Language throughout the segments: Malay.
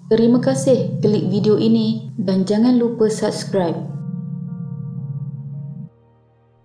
Terima kasih klik video ini dan jangan lupa subscribe.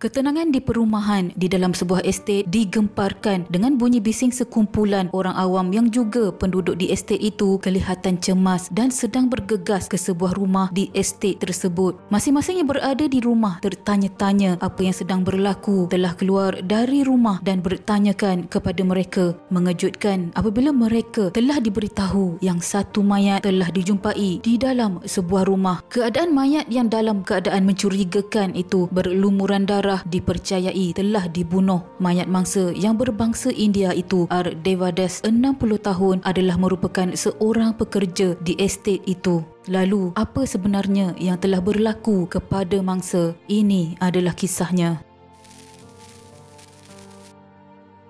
Ketenangan di perumahan di dalam sebuah estet digemparkan dengan bunyi bising sekumpulan orang awam yang juga penduduk di estet itu kelihatan cemas dan sedang bergegas ke sebuah rumah di estet tersebut. Masing-masing yang berada di rumah tertanya-tanya apa yang sedang berlaku, telah keluar dari rumah dan bertanyakan kepada mereka. Mengejutkan apabila mereka telah diberitahu yang satu mayat telah dijumpai di dalam sebuah rumah. Keadaan mayat yang dalam keadaan mencurigakan itu berlumuran darah dipercayai telah dibunuh. Mayat mangsa yang berbangsa India itu, R. Devades, 60 tahun, adalah merupakan seorang pekerja di estet itu. Lalu, apa sebenarnya yang telah berlaku kepada mangsa? Ini adalah kisahnya.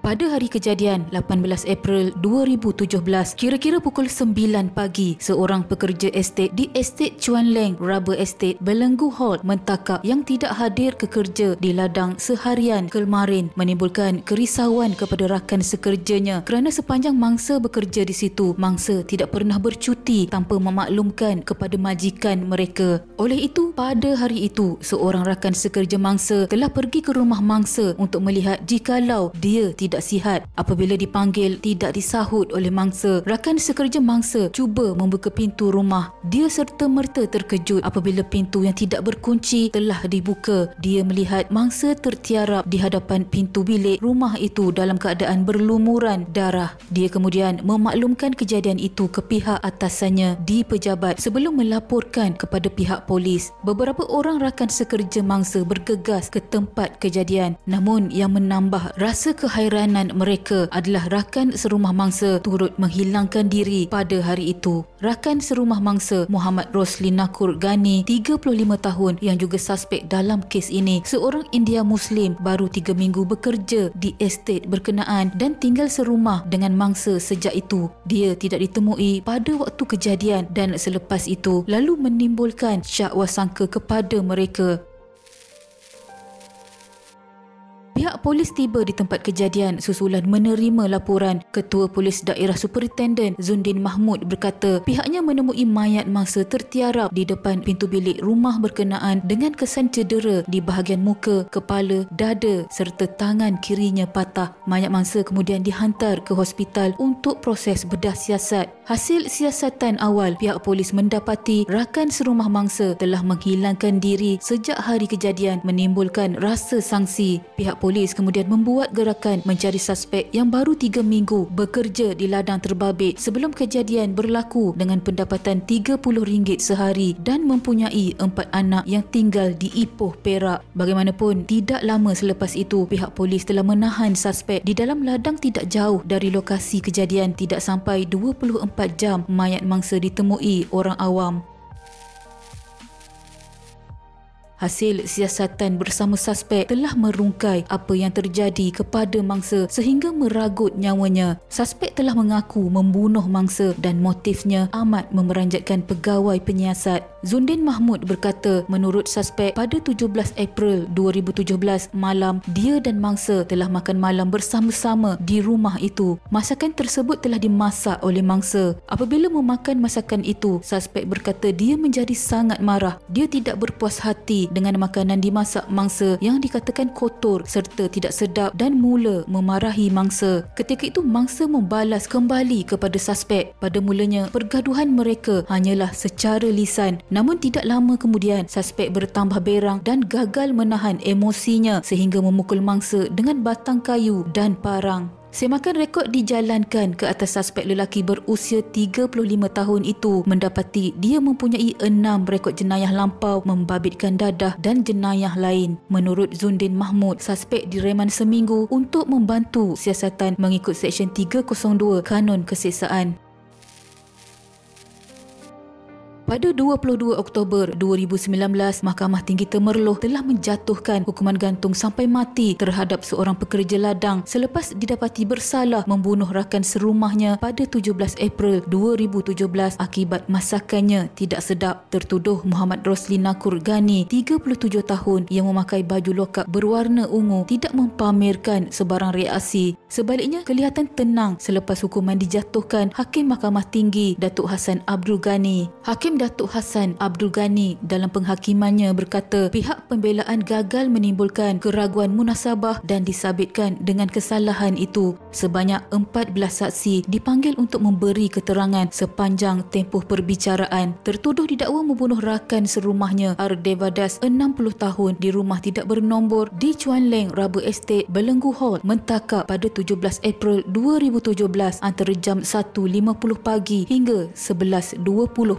Pada hari kejadian 18 April 2017, kira-kira pukul 9 pagi, seorang pekerja estet di estet Chuan Leng Rubber Estate belenggu hall mentakak yang tidak hadir ke kerja di ladang seharian kemarin, menimbulkan kerisauan kepada rakan sekerjanya kerana sepanjang mangsa bekerja di situ, mangsa tidak pernah bercuti tanpa memaklumkan kepada majikan mereka. Oleh itu, pada hari itu, seorang rakan sekerja mangsa telah pergi ke rumah mangsa untuk melihat jikalau dia tidak sihat. Apabila dipanggil tidak disahut oleh mangsa, rakan sekerja mangsa cuba membuka pintu rumah. Dia serta-merta terkejut apabila pintu yang tidak berkunci telah dibuka. Dia melihat mangsa tertiarap di hadapan pintu bilik rumah itu dalam keadaan berlumuran darah. Dia kemudian memaklumkan kejadian itu ke pihak atasannya di pejabat sebelum melaporkan kepada pihak polis. Beberapa orang rakan sekerja mangsa bergegas ke tempat kejadian. Namun yang menambah rasa kehairan mereka adalah rakan serumah mangsa turut menghilangkan diri pada hari itu. Rakan serumah mangsa Muhammad Rosli Nakur Ghani, 35 tahun, yang juga suspek dalam kes ini, seorang India Muslim, baru 3 minggu bekerja di estet berkenaan dan tinggal serumah dengan mangsa sejak itu. Dia tidak ditemui pada waktu kejadian dan selepas itu lalu menimbulkan syak wasangka kepada mereka. Pihak polis tiba di tempat kejadian susulan menerima laporan. Ketua Polis Daerah Superintendent Zundin Mahmud berkata pihaknya menemui mayat mangsa tertiarap di depan pintu bilik rumah berkenaan dengan kesan cedera di bahagian muka, kepala, dada serta tangan kirinya patah. Mayat mangsa kemudian dihantar ke hospital untuk proses bedah siasat. Hasil siasatan awal, pihak polis mendapati rakan serumah mangsa telah menghilangkan diri sejak hari kejadian, menimbulkan rasa sangsi. Pihak polis kemudian membuat gerakan mencari suspek yang baru 3 minggu bekerja di ladang terbabit sebelum kejadian berlaku dengan pendapatan RM30 sehari dan mempunyai 4 anak yang tinggal di Ipoh, Perak. Bagaimanapun, tidak lama selepas itu, pihak polis telah menahan suspek di dalam ladang tidak jauh dari lokasi kejadian. Tidak sampai 24 jam, mayat mangsa ditemui orang awam. Hasil siasatan bersama suspek telah merungkai apa yang terjadi kepada mangsa sehingga meragut nyawanya. Suspek telah mengaku membunuh mangsa dan motifnya amat memeranjatkan pegawai penyiasat. Zundin Mahmud berkata menurut suspek pada 17 April 2017 malam, dia dan mangsa telah makan malam bersama-sama di rumah itu. Masakan tersebut telah dimasak oleh mangsa. Apabila memakan masakan itu, suspek berkata dia menjadi sangat marah. Dia tidak berpuas hati dengan makanan dimasak mangsa yang dikatakan kotor serta tidak sedap dan mula memarahi mangsa. Ketika itu mangsa membalas kembali kepada suspek. Pada mulanya pergaduhan mereka hanyalah secara lisan, namun tidak lama kemudian suspek bertambah berang dan gagal menahan emosinya sehingga memukul mangsa dengan batang kayu dan parang. Semakan rekod dijalankan ke atas suspek lelaki berusia 35 tahun itu, mendapati dia mempunyai 6 rekod jenayah lampau membabitkan dadah dan jenayah lain. Menurut Zundin Mahmud, suspek direman seminggu untuk membantu siasatan mengikut Seksyen 302 Kanun Keseksaan. Pada 22 Oktober 2019, Mahkamah Tinggi Temerloh telah menjatuhkan hukuman gantung sampai mati terhadap seorang pekerja ladang selepas didapati bersalah membunuh rakan serumahnya pada 17 April 2017 akibat masakannya tidak sedap. Tertuduh Muhammad Rosli Nakur Ghani, 37 tahun, yang memakai baju lokap berwarna ungu tidak mempamerkan sebarang reaksi. Sebaliknya, kelihatan tenang selepas hukuman dijatuhkan Hakim Mahkamah Tinggi Datuk Hassan Abdul Ghani. Hakim Datuk Hassan Abdul Ghani dalam penghakimannya berkata pihak pembelaan gagal menimbulkan keraguan munasabah dan disabitkan dengan kesalahan itu. Sebanyak 14 saksi dipanggil untuk memberi keterangan sepanjang tempoh perbicaraan. Tertuduh didakwa membunuh rakan serumahnya Ardevadas 60 tahun di rumah tidak bernombor di Chuan Leng Rubber Estate, Belenggu Hall, Mentakak pada 17 April 2017 antara jam 1.50 pagi hingga 11.20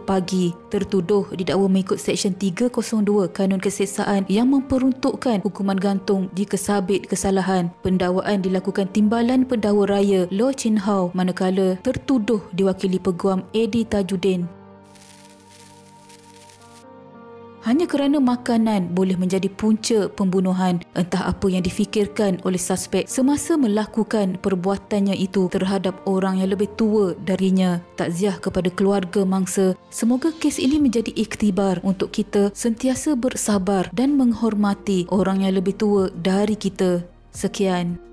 pagi. Tertuduh didakwa mengikut Seksyen 302 Kanun Keseksaan yang memperuntukkan hukuman gantung jika sabit kesalahan. Pendakwaan dilakukan Timbalan Pendakwa Raya Loh Chin Hau, manakala tertuduh diwakili Peguam Eddie Tajuddin. Hanya kerana makanan boleh menjadi punca pembunuhan, entah apa yang difikirkan oleh suspek semasa melakukan perbuatannya itu terhadap orang yang lebih tua darinya. Takziah kepada keluarga mangsa. Semoga kes ini menjadi iktibar untuk kita sentiasa bersabar dan menghormati orang yang lebih tua dari kita. Sekian.